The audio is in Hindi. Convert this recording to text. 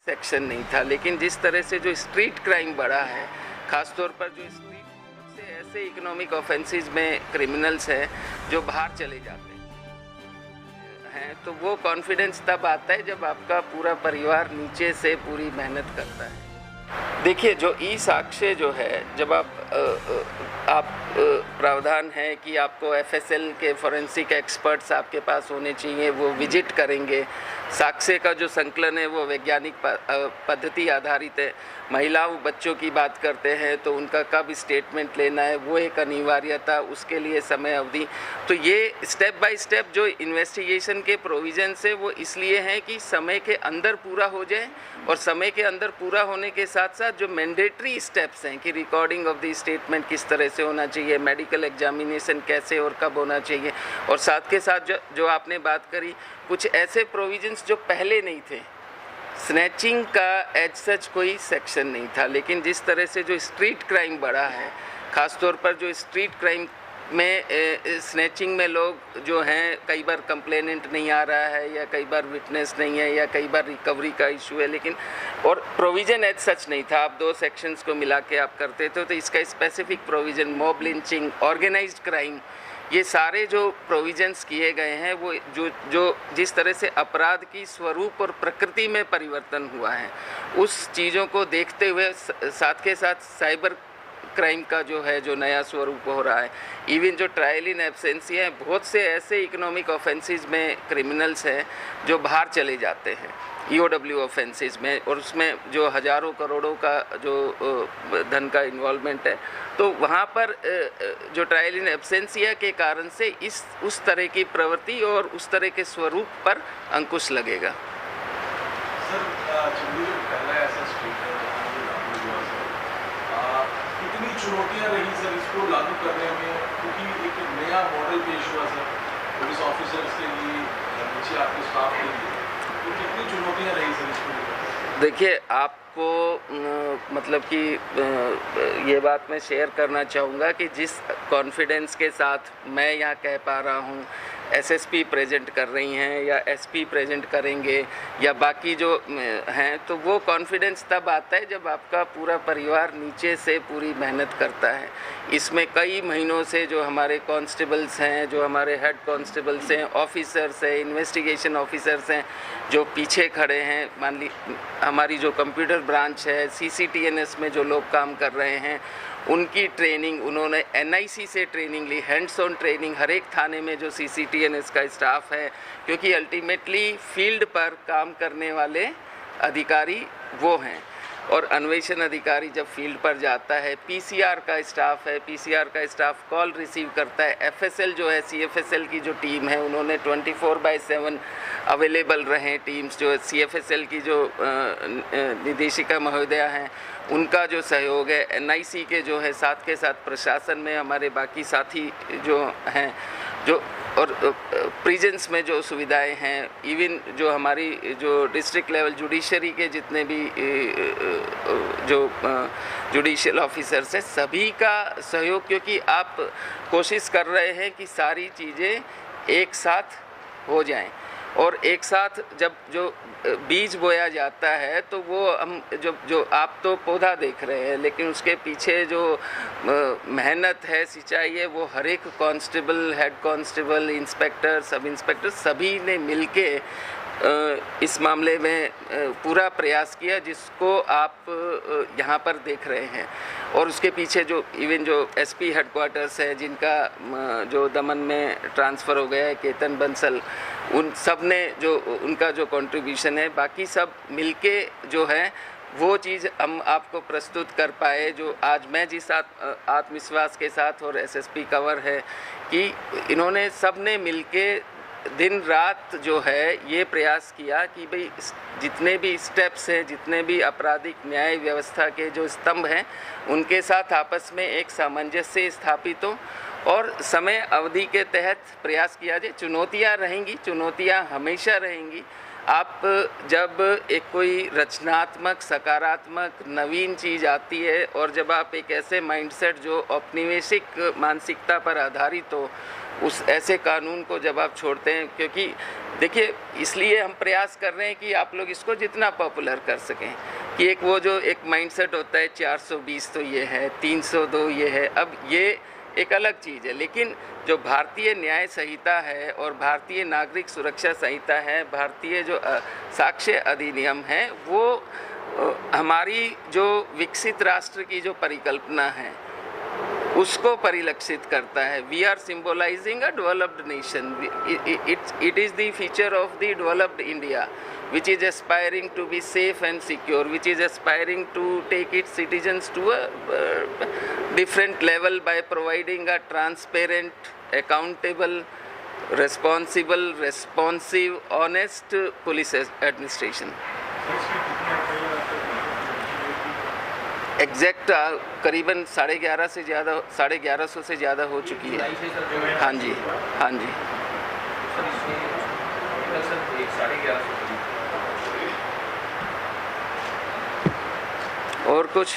सेक्शन नहीं था, लेकिन जिस तरह से जो स्ट्रीट क्राइम बढ़ा है, ख़ासतौर पर जो स्ट्रीट से ऐसे इकोनॉमिक ऑफेंसेस में क्रिमिनल्स हैं जो बाहर चले जाते हैं, तो वो कॉन्फिडेंस तब आता है जब आपका पूरा परिवार नीचे से पूरी मेहनत करता है। देखिए, जो ई साक्ष्य जो है, जब आप प्रावधान है कि आपको एफएसएल के फॉरेंसिक एक्सपर्ट्स आपके पास होने चाहिए, वो विजिट करेंगे। साक्ष्य का जो संकलन है वो वैज्ञानिक पद्धति आधारित है। महिलाओं बच्चों की बात करते हैं तो उनका कब स्टेटमेंट लेना है वो एक अनिवार्यता, उसके लिए समय अवधि। तो ये स्टेप बाय स्टेप जो इन्वेस्टिगेशन के प्रोविजंस है वो इसलिए हैं कि समय के अंदर पूरा हो जाए, और समय के अंदर पूरा होने के साथ साथ जो मैंडेटरी स्टेप्स हैं कि रिकॉर्डिंग ऑफ द स्टेटमेंट किस तरह से होना चाहिए, मेडिकल एग्जामिनेशन कैसे और कब होना चाहिए, और साथ के साथ जो आपने बात करी, कुछ ऐसे प्रोविजंस जो पहले नहीं थे। स्नैचिंग का एज सच कोई सेक्शन नहीं था, लेकिन जिस तरह से जो स्ट्रीट क्राइम बढ़ा है, ख़ासतौर पर जो स्ट्रीट क्राइम में स्नैचिंग में लोग जो हैं, कई बार कंप्लेनेंट नहीं आ रहा है, या कई बार विटनेस नहीं है, या कई बार रिकवरी का इशू है, लेकिन और प्रोविज़न एज सच नहीं था। आप दो सेक्शंस को मिला के आप करते थे, तो इसका specific provision, mob lynching, organised crime, ये सारे जो प्रोविजंस किए गए हैं वो जो जिस तरह से अपराध की स्वरूप और प्रकृति में परिवर्तन हुआ है, उस चीज़ों को देखते हुए साथ के साथ साइबर क्राइम का जो है जो नया स्वरूप हो रहा है, इवन जो ट्रायल इन एब्सेंसिया है, बहुत से ऐसे इकोनॉमिक ऑफेंसेस में क्रिमिनल्स हैं जो बाहर चले जाते हैं EOW ऑफेंसेस में, और उसमें जो हज़ारों करोड़ों का जो धन का इन्वॉल्वमेंट है, तो वहाँ पर जो ट्रायल इन एब्सेंसिया के कारण से उस तरह की प्रवृत्ति और उस तरह के स्वरूप पर अंकुश लगेगा। सर, कितनी चुनौतियाँ रही सर इसको लागू करने में, क्योंकि एक नया मॉडल पेश हुआ सर पुलिस ऑफिसर्स के लिए, नीचे आपके स्टाफ के लिए, तो कितनी चुनौतियाँ रही सर इसको? देखिए, आपको मतलब कि ये बात मैं शेयर करना चाहूँगा कि जिस कॉन्फिडेंस के साथ मैं यहाँ कह पा रहा हूँ, SSP प्रेजेंट कर रही हैं या SP प्रेजेंट करेंगे या बाकी जो हैं, तो वो कॉन्फिडेंस तब आता है जब आपका पूरा परिवार नीचे से पूरी मेहनत करता है। इसमें कई महीनों से जो हमारे कांस्टेबल्स हैं, जो हमारे हेड कांस्टेबल्स हैं, ऑफिसर्स हैं, इन्वेस्टिगेशन ऑफिसर्स हैं, जो पीछे खड़े हैं, मान ली हमारी जो कंप्यूटर ब्रांच है, CCTNS में जो लोग काम कर रहे हैं, उनकी ट्रेनिंग, उन्होंने NIC से ट्रेनिंग ली, हैंड्स ऑन ट्रेनिंग हर एक थाने में जो CCTNS का स्टाफ है, क्योंकि अल्टीमेटली फील्ड पर काम करने वाले अधिकारी वो हैं, और अन्वेषण अधिकारी जब फील्ड पर जाता है, PCR का स्टाफ है, PCR का स्टाफ कॉल रिसीव करता है, FSL जो है, CFSL की जो टीम है, उन्होंने 24/7 अवेलेबल रहें टीम्स, जो CFSL की जो निदेशिका महोदया हैं, उनका जो सहयोग है, NIC के जो है, साथ के साथ प्रशासन में हमारे बाकी साथी जो हैं, जो और प्रिजन्स में जो सुविधाएं हैं, इवन जो हमारी जो डिस्ट्रिक्ट लेवल जुडिशरी के जितने भी जो जुडिशियल ऑफिसर्स हैं, सभी का सहयोग, क्योंकि आप कोशिश कर रहे हैं कि सारी चीज़ें एक साथ हो जाएं, और एक साथ जब जो बीज बोया जाता है तो वो हम जो आप तो पौधा देख रहे हैं, लेकिन उसके पीछे जो मेहनत है, सिंचाई है, वो हर एक constable, head constable, inspector, sub inspector, सभी ने मिलके इस मामले में पूरा प्रयास किया, जिसको आप यहाँ पर देख रहे हैं। और उसके पीछे जो इवन जो SP हेडक्वार्टर्स है, जिनका जो दमन में ट्रांसफ़र हो गया है, केतन बंसल, उन सब ने जो उनका जो कंट्रीब्यूशन है, बाकी सब मिलके जो है वो चीज़ हम आपको प्रस्तुत कर पाए, जो आज मैं जिस आत्मविश्वास के साथ, और SSP कवर है कि इन्होंने सब ने मिलके दिन रात जो है ये प्रयास किया कि भाई जितने भी स्टेप्स हैं, जितने भी आपराधिक न्याय व्यवस्था के जो स्तंभ हैं, उनके साथ आपस में एक सामंजस्य स्थापित हो और समय अवधि के तहत प्रयास किया जाए। चुनौतियां रहेंगी, चुनौतियां हमेशा रहेंगी। आप जब एक कोई रचनात्मक, सकारात्मक, नवीन चीज़ आती है, और जब आप एक ऐसे माइंडसेट जो औपनिवेशिक मानसिकता पर आधारित हो, उस ऐसे कानून को जब आप छोड़ते हैं, क्योंकि देखिए, इसलिए हम प्रयास कर रहे हैं कि आप लोग इसको जितना पॉपुलर कर सकें, कि एक वो जो एक माइंडसेट होता है 420 तो ये है, 302 ये है, अब ये एक अलग चीज़ है। लेकिन जो भारतीय न्याय संहिता है और भारतीय नागरिक सुरक्षा संहिता है, भारतीय जो साक्ष्य अधिनियम है, वो हमारी जो विकसित राष्ट्र की जो परिकल्पना है उसको परिलक्षित करता है। We are symbolising a developed nation. It is the feature of the developed India which is aspiring to be safe and secure, which is aspiring to take its citizens to a different level by providing a transparent, accountable, responsible, responsive, honest police administration. Exact करीबन 11:30 से ज़्यादा 1150 से ज़्यादा हो चुकी है। हाँ जी, हाँ जी। और कुछ